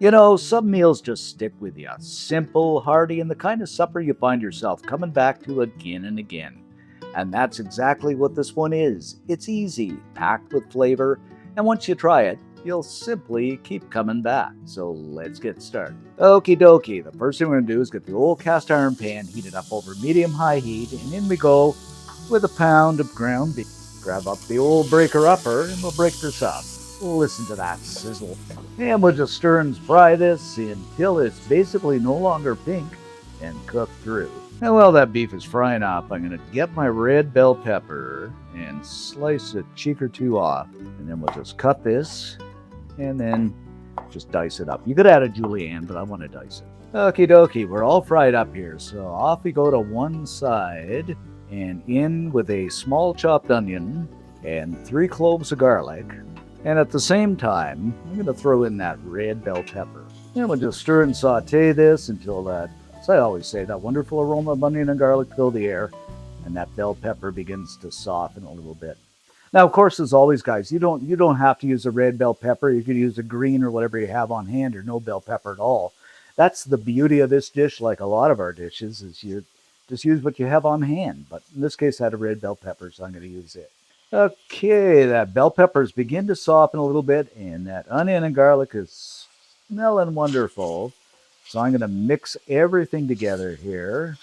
You know, some meals just stick with you. Simple, hearty, and the kind of supper you find yourself coming back to again and again. And that's exactly what this one is. It's easy, packed with flavor, and once you try it, you'll simply keep coming back. So let's get started. Okie dokie, the first thing we're going to do is get the old cast iron pan heated up over medium-high heat, and in we go with a pound of ground beef. Grab up the old breaker upper, and we'll break this up. Listen to that sizzle. And we'll just stir and fry this until it's basically no longer pink and cooked through. And while that beef is frying up, I'm going to get my red bell pepper and slice a cheek or two off. And then we'll just cut this and then just dice it up. You could add a julienne, but I want to dice it. Okie dokie, we're all fried up here. So off we go to one side and in with a small chopped onion and 3 cloves of garlic. And at the same time, I'm going to throw in that red bell pepper. And we'll just stir and saute this until that, as I always say, that wonderful aroma of onion and garlic fill the air, and that bell pepper begins to soften a little bit. Now, of course, as always, guys, you don't have to use a red bell pepper. You could use a green or whatever you have on hand, or no bell pepper at all. That's the beauty of this dish, like a lot of our dishes, is you just use what you have on hand. But in this case, I had a red bell pepper, so I'm going to use it. Okay, that bell peppers begin to soften a little bit, and that onion and garlic is smelling wonderful. So I'm going to mix everything together here.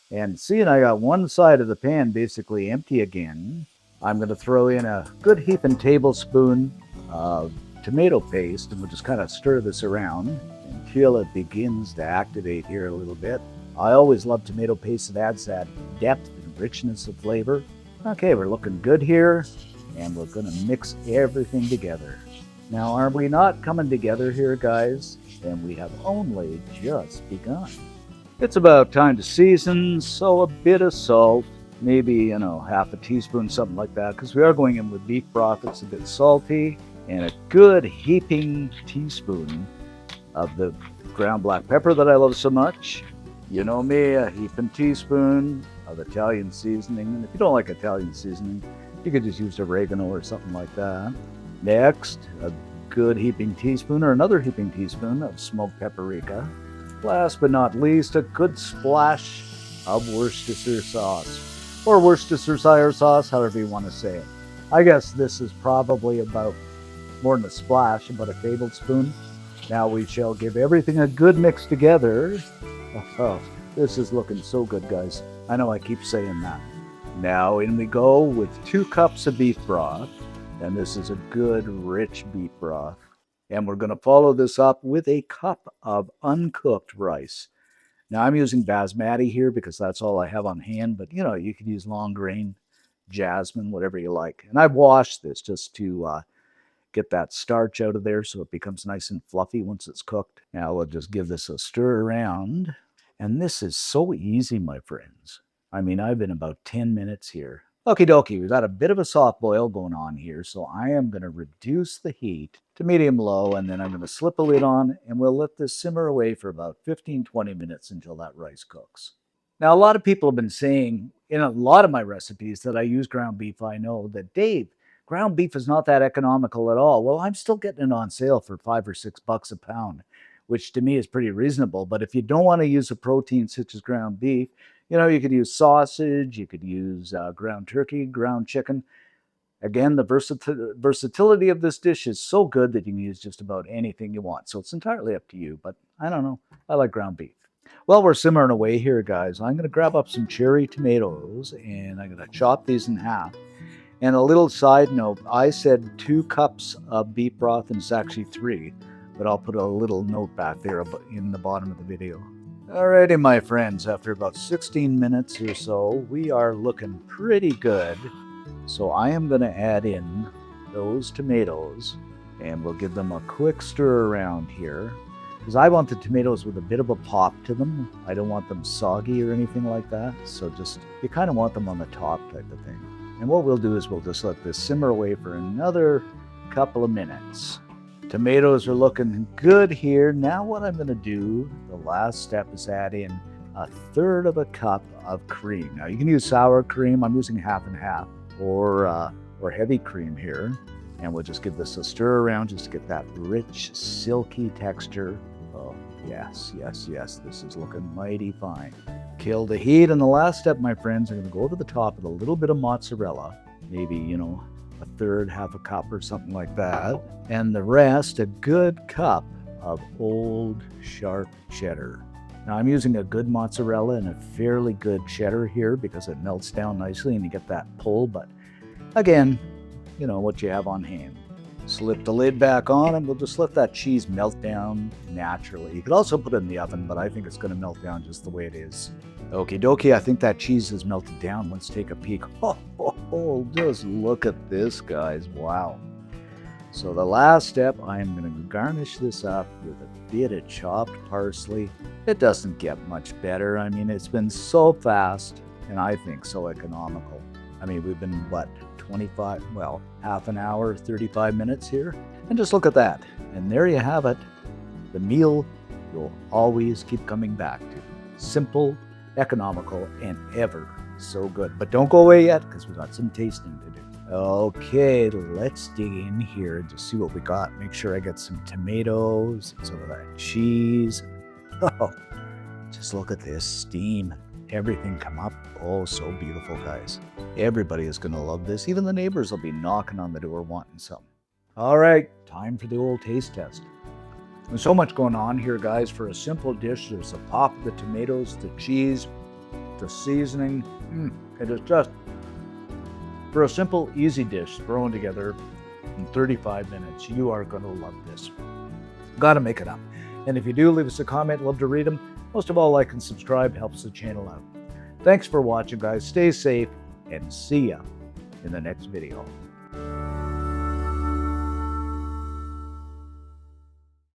And seeing I got one side of the pan basically empty again, I'm going to throw in a good heaping tablespoon of tomato paste, and we'll just kind of stir this around until it begins to activate here a little bit. I always love tomato paste. It adds that depth and richness of flavor. Okay, we're looking good here, and we're going to mix everything together. Now, are we not coming together here, guys? And we have only just begun. It's about time to season, so a bit of salt, maybe, half a teaspoon, something like that, because we are going in with beef broth. It's a bit salty, and a good heaping teaspoon of the ground black pepper that I love so much. You know me, a heaping teaspoon of Italian seasoning. And if you don't like Italian seasoning, you could just use oregano or something like that. Next, a good heaping teaspoon or another heaping teaspoon of smoked paprika. Last but not least, a good splash of Worcestershire sauce, or Worcestershire sauce, however you want to say it. I guess this is probably about more than a splash, about a tablespoon. Now we shall give everything a good mix together. Oh, this is looking so good, guys. I know I keep saying that. Now in we go with 2 cups of beef broth. And this is a good, rich beef broth. And we're going to follow this up with a cup of uncooked rice. Now I'm using basmati here because that's all I have on hand. But, you could use long grain, jasmine, whatever you like. And I've washed this just to get that starch out of there so it becomes nice and fluffy once it's cooked. Now we'll just give this a stir around. And this is so easy, my friends. I mean, I've been about 10 minutes here. Okie dokie, we've got a bit of a soft boil going on here, so I am going to reduce the heat to medium-low, and then I'm going to slip a lid on, and we'll let this simmer away for about 15-20 minutes until that rice cooks. Now, a lot of people have been saying in a lot of my recipes that I use ground beef. I know that, Dave, ground beef is not that economical at all. Well, I'm still getting it on sale for $5 or $6 a pound, which to me is pretty reasonable. But if you don't want to use a protein such as ground beef, you could use sausage, you could use ground turkey, ground chicken. Again, the versatility of this dish is so good that you can use just about anything you want. So it's entirely up to you, but I don't know. I like ground beef. Well, we're simmering away here, guys. I'm going to grab up some cherry tomatoes, and I'm going to chop these in half. And a little side note, I said 2 cups of beef broth, and it's actually 3. But I'll put a little note back there in the bottom of the video. Alrighty, my friends, after about 16 minutes or so, we are looking pretty good. So I am going to add in those tomatoes, and we'll give them a quick stir around here. Because I want the tomatoes with a bit of a pop to them. I don't want them soggy or anything like that. So you kind of want them on the top type of thing. And what we'll do is we'll just let this simmer away for another couple of minutes. Tomatoes are looking good here. Now what I'm going to do, the last step, is add in 1/3 of a cup of cream. Now you can use sour cream. I'm using half and half, or heavy cream here. And we'll just give this a stir around just to get that rich, silky texture. Oh, yes, yes, yes. This is looking mighty fine. Kill the heat. And the last step, my friends, I'm going to go over the top with a little bit of mozzarella. Maybe, a third, half a cup or something like that. And the rest, a good cup of old, sharp cheddar. Now, I'm using a good mozzarella and a fairly good cheddar here because it melts down nicely and you get that pull. But again, what you have on hand. Slip the lid back on and we'll just let that cheese melt down naturally. You could also put it in the oven, but I think it's going to melt down just the way it is. Okie dokie, I think that cheese has melted down. Let's take a peek. Oh, just look at this, guys. Wow. So the last step, I'm going to garnish this up with a bit of chopped parsley. It doesn't get much better. I mean, it's been so fast and I think so economical. I mean, we've been, half an hour, 35 minutes here. And just look at that. And there you have it. The meal you'll always keep coming back to. Simple, economical, and ever so good. But don't go away yet because we've got some tasting to do. Okay, let's dig in here and just see what we got. Make sure I get some tomatoes and some of that cheese. Oh, just look at this steam. Everything come up. Oh, so beautiful, guys. Everybody is going to love this. Even the neighbors will be knocking on the door wanting some. All right, time for the old taste test. There's so much going on here, guys. For a simple dish, there's the pop of the tomatoes, the cheese, the seasoning. It is just, for a simple, easy dish thrown together in 35 minutes, you are going to love this. Got to make it up. And if you do, leave us a comment. Love to read them. Most of all, like and subscribe helps the channel out. Thanks for watching, guys. Stay safe and see ya in the next video.